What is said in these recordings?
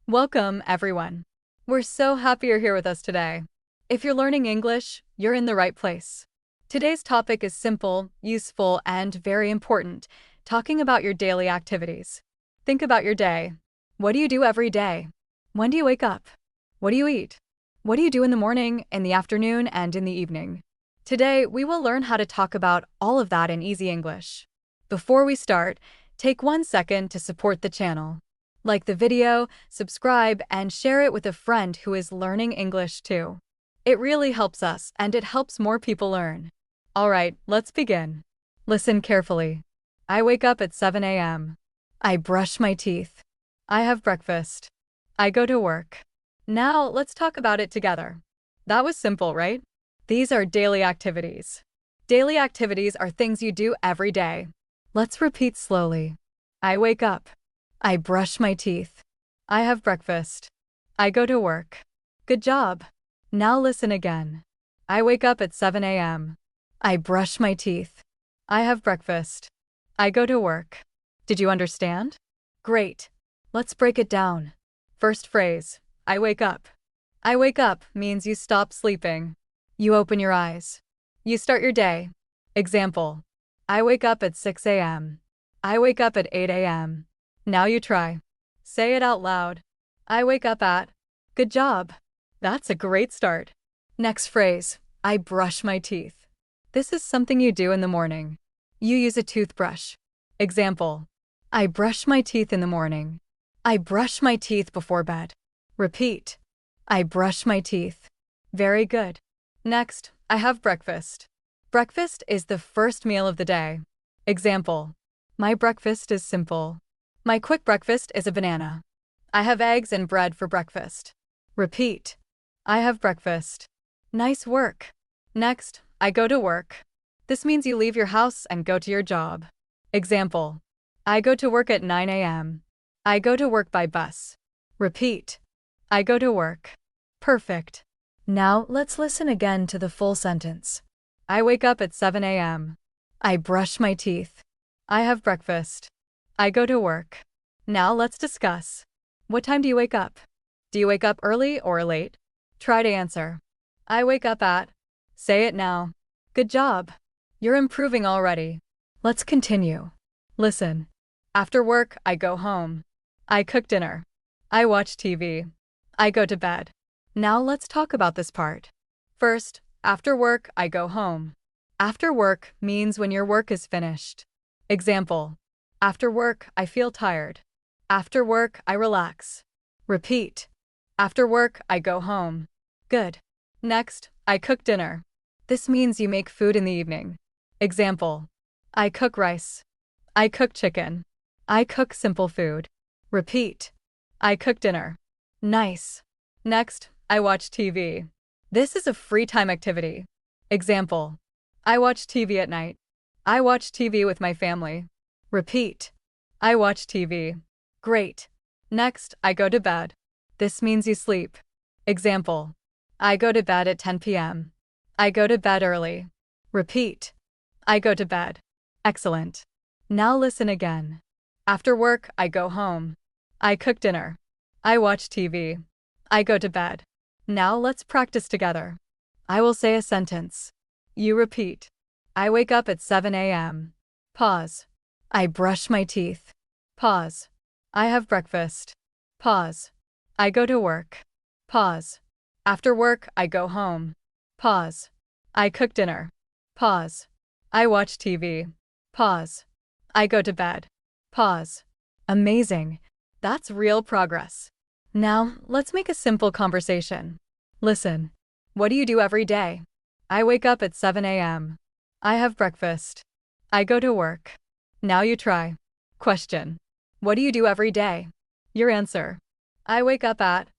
Welcome, everyone. We're so happy you're here with us today. If you're learning English, you're in the right place. Today's topic is simple, useful, and very important, talking about your daily activities. Think about your day. What do you do every day? When do you wake up? What do you eat? What do you do in the morning, in the afternoon, and in the evening? Today, we will learn how to talk about all of that in easy English. Before we start, take 1 second to support the channel. Like the video, subscribe, and share it with a friend who is learning English too. It really helps us and it helps more people learn. Alright, let's begin. Listen carefully. I wake up at 7 a.m. I brush my teeth. I have breakfast. I go to work. Now, let's talk about it together. That was simple, right? These are daily activities. Daily activities are things you do every day. Let's repeat slowly. I wake up. I brush my teeth. I have breakfast. I go to work. Good job. Now listen again. I wake up at 7 a.m. I brush my teeth. I have breakfast. I go to work. Did you understand? Great. Let's break it down. First phrase, I wake up. I wake up means you stop sleeping. You open your eyes. You start your day. Example, I wake up at 6 a.m. I wake up at 8 a.m. Now you try. Say it out loud. I wake up at. Good job. That's a great start. Next phrase, I brush my teeth. This is something you do in the morning. You use a toothbrush. Example, I brush my teeth in the morning. I brush my teeth before bed. Repeat. I brush my teeth. Very good. Next, I have breakfast. Breakfast is the first meal of the day. Example, my breakfast is simple. My quick breakfast is a banana. I have eggs and bread for breakfast. Repeat. I have breakfast. Nice work. Next, I go to work. This means you leave your house and go to your job. Example, I go to work at 9 a.m. I go to work by bus. Repeat. I go to work. Perfect. Now let's listen again to the full sentence. I wake up at 7 a.m. I brush my teeth. I have breakfast. I go to work. Now let's discuss. What time do you wake up? Do you wake up early or late? Try to answer. I wake up at. Say it now. Good job. You're improving already. Let's continue. Listen. After work, I go home. I cook dinner. I watch TV. I go to bed. Now let's talk about this part. First, after work, I go home. After work means when your work is finished. Example, after work, I feel tired. After work, I relax. Repeat. After work, I go home. Good. Next, I cook dinner. This means you make food in the evening. Example, I cook rice. I cook chicken. I cook simple food. Repeat. I cook dinner. Nice. Next, I watch TV. This is a free time activity. Example, I watch TV at night. I watch TV with my family. Repeat. I watch TV. Great. Next, I go to bed. This means you sleep. Example, I go to bed at 10 p.m. I go to bed early. Repeat. I go to bed. Excellent. Now listen again. After work, I go home. I cook dinner. I watch TV. I go to bed. Now let's practice together. I will say a sentence. You repeat. I wake up at 7 a.m. Pause. I brush my teeth. Pause. I have breakfast. Pause. I go to work. Pause. After work, I go home. Pause. I cook dinner. Pause. I watch TV. Pause. I go to bed. Pause. Amazing. That's real progress. Now, let's make a simple conversation. Listen. What do you do every day? I wake up at 7 a.m. I have breakfast. I go to work. Now you try. Question. What do you do every day? Your answer. I wake up at.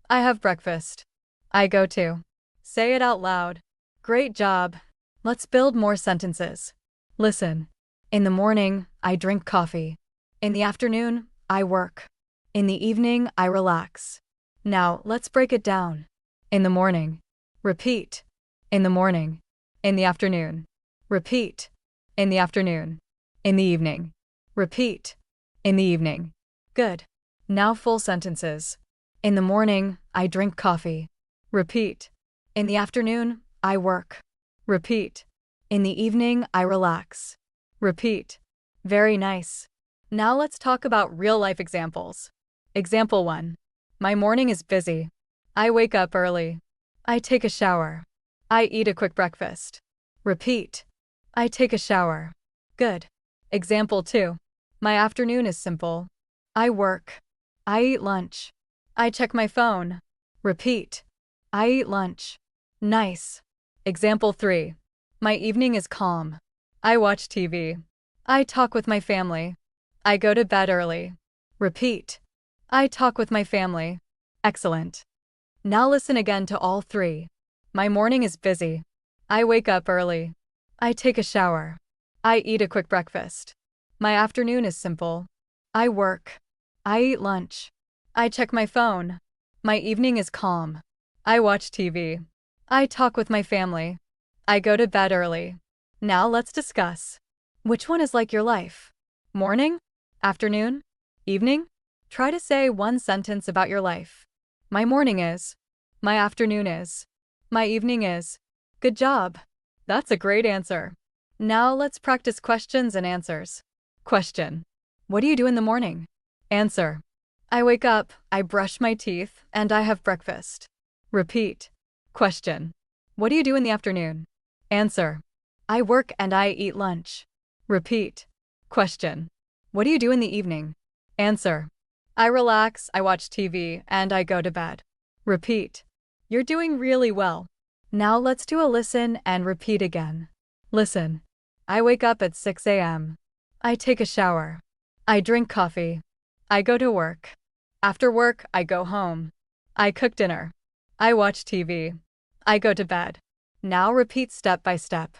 I have breakfast. I go to. Say it out loud. Great job. Let's build more sentences. Listen. In the morning, I drink coffee. In the afternoon, I work. In the evening, I relax. Now, let's break it down. In the morning. Repeat. In the morning. In the afternoon. Repeat. In the afternoon. In the evening. Repeat. In the evening. Good. Now full sentences. In the morning, I drink coffee. Repeat. In the afternoon, I work. Repeat. In the evening, I relax. Repeat. Very nice. Now let's talk about real-life examples. Example 1. My morning is busy. I wake up early. I take a shower. I eat a quick breakfast. Repeat. I take a shower. Good. Example 2. My afternoon is simple. I work. I eat lunch. I check my phone. Repeat. I eat lunch. Nice. Example 3. My evening is calm. I watch TV. I talk with my family. I go to bed early. Repeat. I talk with my family. Excellent. Now listen again to all three. My morning is busy. I wake up early. I take a shower. I eat a quick breakfast. My afternoon is simple. I work. I eat lunch. I check my phone. My evening is calm. I watch TV. I talk with my family. I go to bed early. Now let's discuss. Which one is like your life? Morning? Afternoon? Evening? Try to say one sentence about your life. My morning is. My afternoon is. My evening is. Good job. That's a great answer. Now let's practice questions and answers. Question. What do you do in the morning? Answer. I wake up, I brush my teeth, and I have breakfast. Repeat. Question. What do you do in the afternoon? Answer. I work and I eat lunch. Repeat. Question. What do you do in the evening? Answer. I relax, I watch TV, and I go to bed. Repeat. You're doing really well. Now let's do a listen and repeat again. Listen. I wake up at 6 a.m. I take a shower. I drink coffee. I go to work. After work, I go home. I cook dinner. I watch TV. I go to bed. Now repeat step by step.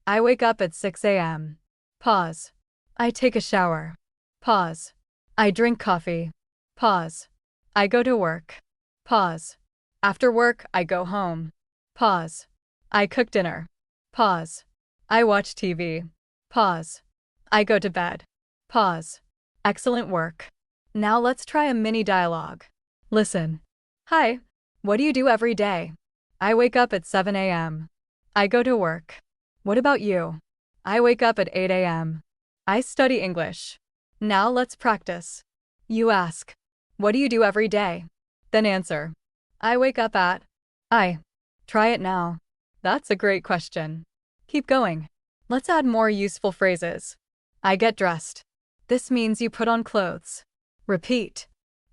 I wake up at 6 a.m. Pause. I take a shower. Pause. I drink coffee. Pause. I go to work. Pause. After work, I go home. Pause. I cook dinner. Pause. I watch TV. Pause. I go to bed. Pause. Excellent work. Now let's try a mini dialogue. Listen. Hi. What do you do every day? I wake up at 7 a.m. I go to work. What about you? I wake up at 8 a.m. I study English. Now let's practice. You ask. What do you do every day? Then answer. I wake up at. Try it now. That's a great question. Keep going. Let's add more useful phrases. I get dressed. This means you put on clothes. Repeat.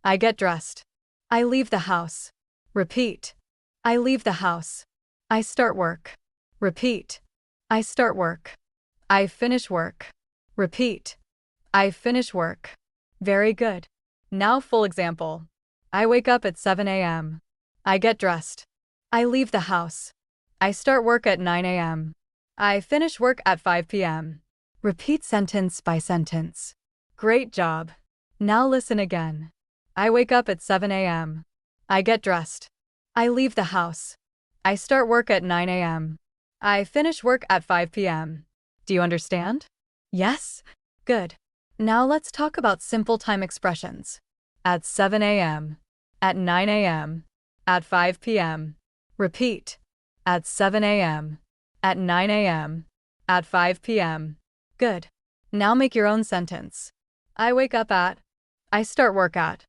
I get dressed. I leave the house. Repeat. I leave the house. I start work. Repeat. I start work. I finish work. Repeat. I finish work. Very good. Now full example. I wake up at 7 a.m. I get dressed. I leave the house. I start work at 9 a.m. I finish work at 5 p.m. Repeat sentence by sentence. Great job. Now listen again. I wake up at 7 a.m. I get dressed. I leave the house. I start work at 9 a.m. I finish work at 5 p.m. Do you understand? Yes? Good. Now let's talk about simple time expressions. At 7 a.m. At 9 a.m. At 5 p.m. Repeat. At 7 a.m. At 9 a.m. At 5 p.m. Good. Now make your own sentence. I wake up at. I start work at.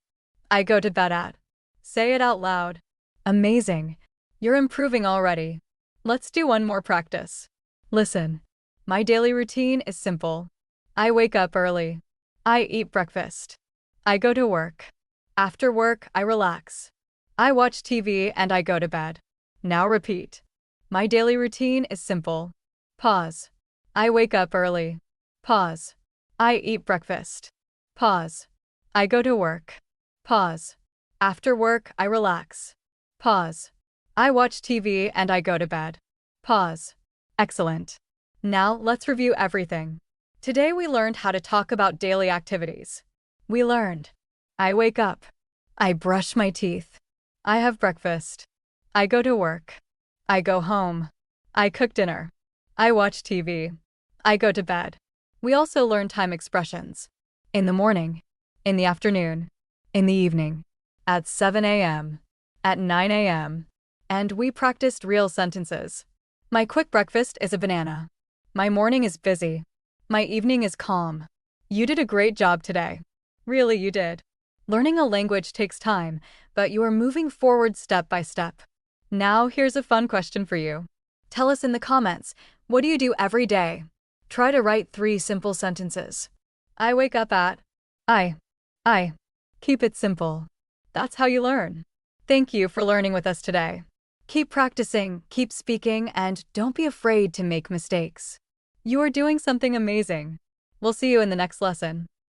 I go to bed at. Say it out loud. Amazing. You're improving already. Let's do one more practice. Listen. My daily routine is simple. I wake up early. I eat breakfast. I go to work. After work, I relax. I watch TV and I go to bed. Now repeat. My daily routine is simple. Pause. I wake up early. Pause. I eat breakfast. Pause. I go to work. Pause. After work, I relax. Pause. I watch TV and I go to bed. Pause. Excellent. Now let's review everything. Today we learned how to talk about daily activities. We learned. I wake up. I brush my teeth. I have breakfast. I go to work. I go home. I cook dinner. I watch TV. I go to bed. We also learned time expressions. In the morning. In the afternoon. In the evening. at 7 a.m., at 9 a.m., and we practiced real sentences. My quick breakfast is a banana. My morning is busy. My evening is calm. You did a great job today. Really, you did. Learning a language takes time, but you are moving forward step by step. Now, here's a fun question for you. Tell us in the comments, what do you do every day? Try to write 3 simple sentences. I wake up at. I. Keep it simple. That's how you learn. Thank you for learning with us today. Keep practicing, keep speaking, and don't be afraid to make mistakes. You are doing something amazing. We'll see you in the next lesson.